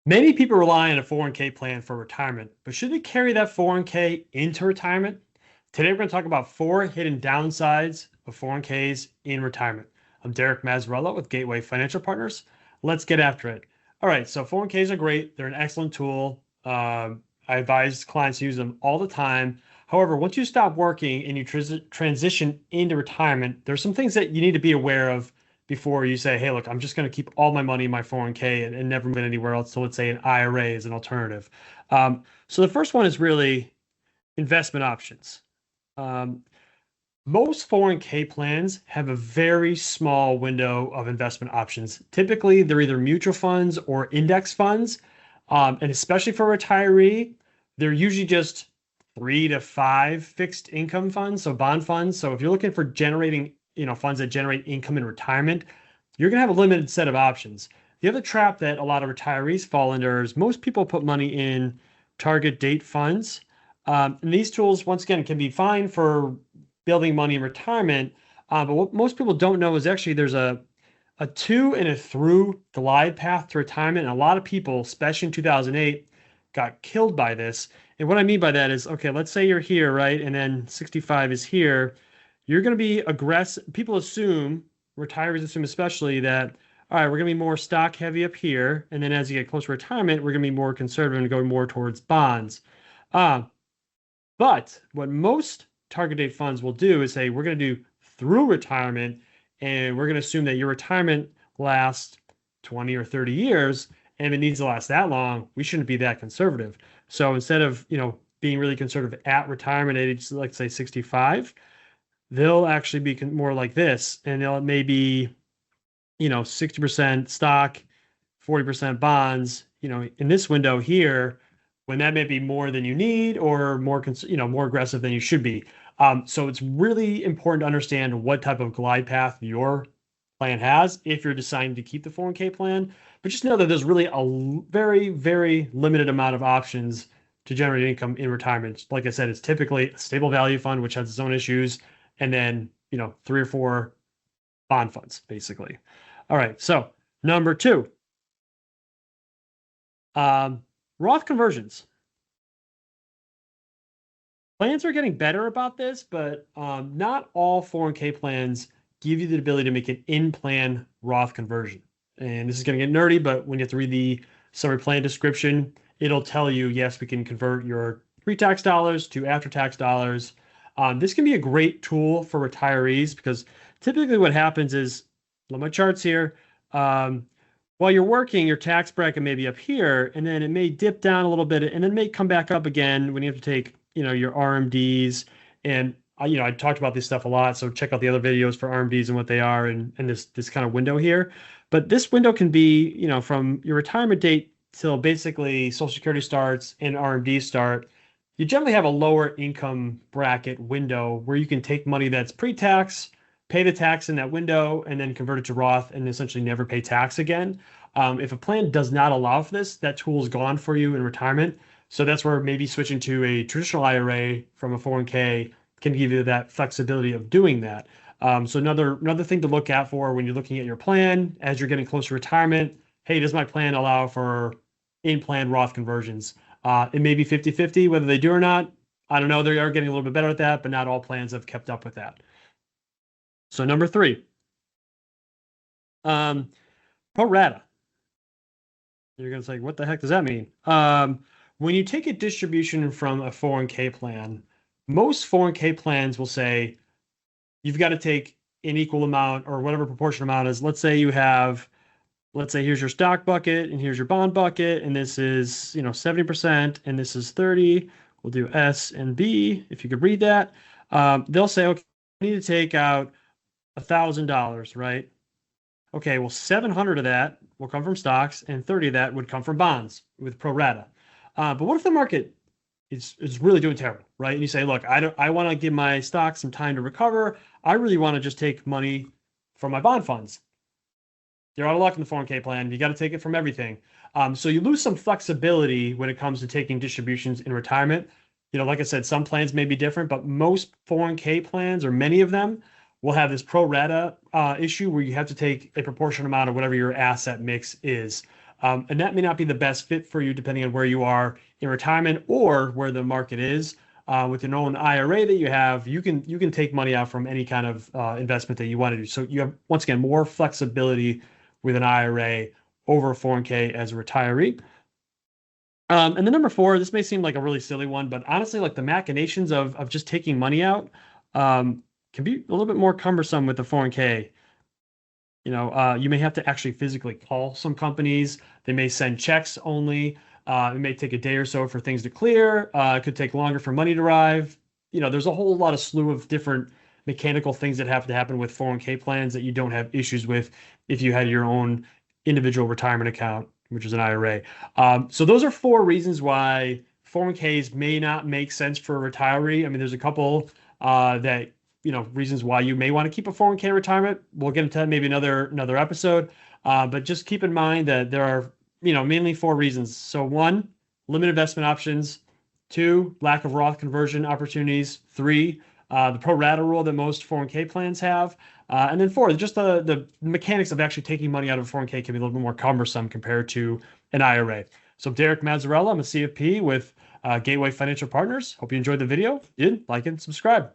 Many people rely on a 401k plan for retirement, but should they carry that 401k into retirement? Today, we're going to talk about 4 hidden downsides of 401ks in retirement. I'm Derek Mazzarella with Gateway Financial Partners. Let's get after it. All right, so 401ks are great. They're an excellent tool. I advise clients to use them all the time. However, once you stop working and you transition into retirement, there's some things that you need to be aware of before you say, hey, look, I'm just going to keep all my money in my 401k and never move it anywhere else. So let's say an IRA is an alternative. So the first one is really investment options. Um, Most 401k plans have a very small window of investment options. Typically, they're either mutual funds or index funds. And especially for a retiree, they're usually just 3 to 5 fixed income funds, so bond funds. So if you're looking for generating, funds that generate income in retirement, you're going to have a limited set of options. The other trap that a lot of retirees fall under is most people put money in target date funds. And these tools, once again, can be fine for building money in retirement. But what most people don't know is actually there's a to and a through glide path to retirement. And a lot of people, especially in 2008, got killed by this. And what I mean by that is, okay, let's say you're here, right? And then 65 is here. You're going to be aggressive. People assume, retirees assume especially that, all right, we're going to be more stock heavy up here. And then as you get closer to retirement, we're going to be more conservative and go more towards bonds. Uh, but what most target date funds will do is say, we're going to do through retirement, and we're going to assume that your retirement lasts 20 or 30 years. And if it needs to last that long, we shouldn't be that conservative. So instead of, being really conservative at retirement age, like say 65, they'll actually be more like this. And they'll maybe, 60% stock, 40% bonds, in this window here, when that may be more than you need or more, more aggressive than you should be. So it's really important to understand what type of glide path your plan has if you're deciding to keep the 401k plan. But just know that there's really a very, very limited amount of options to generate income in retirement. Like I said, it's typically a stable value fund, which has its own issues, and then, 3 or 4 bond funds, basically. All right. So number two, Roth conversions. Plans are getting better about this, but not all 401k plans give you the ability to make an in-plan Roth conversion. And this is going to get nerdy, but when you have to read the summary plan description, it'll tell you, yes, we can convert your pre-tax dollars to after-tax dollars. This can be a great tool for retirees because typically what happens is, look at my charts here. While you're working, your tax bracket may be up here, and then it may dip down a little bit, and then may come back up again when you have to take, your RMDs. And I talked about this stuff a lot, so check out the other videos for RMDs and what they are, and this kind of window here. But this window can be, from your retirement date till basically Social Security starts and RMDs start. You generally have a lower income bracket window where you can take money that's pre-tax, pay the tax in that window, and then convert it to Roth and essentially never pay tax again. If a plan does not allow for this, that tool is gone for you in retirement. So that's where maybe switching to a traditional IRA from a 401k can give you that flexibility of doing that. So another thing to look out for when you're looking at your plan as you're getting closer to retirement. Hey, does my plan allow for in-plan Roth conversions? It may be 50-50 whether they do or not. I don't know. They are getting a little bit better at that, but not all plans have kept up with that. So number three, pro-rata. You're going to say, what the heck does that mean? When you take a distribution from a 401k plan, most 401k plans will say you've got to take an equal amount or whatever proportion amount is. Let's say here's your stock bucket and here's your bond bucket, and this is 70% and this is 30. We'll do S and B if you could read that. They'll say, okay, I need to take out $1,000, right? Okay, well, 700 of that will come from stocks and 30 of that would come from bonds with pro rata. But what if the market is really doing terrible, right? And you say, look, I want to give my stocks some time to recover. I really want to just take money from my bond funds. You're out of luck in the 401k plan. You got to take it from everything. So you lose some flexibility when it comes to taking distributions in retirement. Like I said, some plans may be different, but most 401k plans, or many of them, will have this pro rata issue where you have to take a proportional amount of whatever your asset mix is. And that may not be the best fit for you depending on where you are in retirement or where the market is. With your own IRA that you have, you can take money out from any kind of investment that you want to do. So you have, once again, more flexibility with an IRA over a 401k as a retiree. And then number four, this may seem like a really silly one, but honestly, like the machinations of just taking money out can be a little bit more cumbersome with the 401k. You may have to actually physically call some companies. They may send checks only. It may take a day or so for things to clear. It could take longer for money to arrive. There's a whole lot of slew of different mechanical things that have to happen with 401k plans that you don't have issues with if you had your own individual retirement account, which is an IRA. So those are four reasons why 401ks may not make sense for a retiree. I mean, there's a couple that reasons why you may want to keep a 401k retirement. We'll get into that maybe another episode. But just keep in mind that there are, mainly four reasons. So one, limited investment options. Two, lack of Roth conversion opportunities. Three, the pro-rata rule that most 401k plans have. And then four, just the mechanics of actually taking money out of a 401k can be a little bit more cumbersome compared to an IRA. So I'm Derek Mazzarella. I'm a CFP with Gateway Financial Partners. Hope you enjoyed the video. If you did, like and subscribe.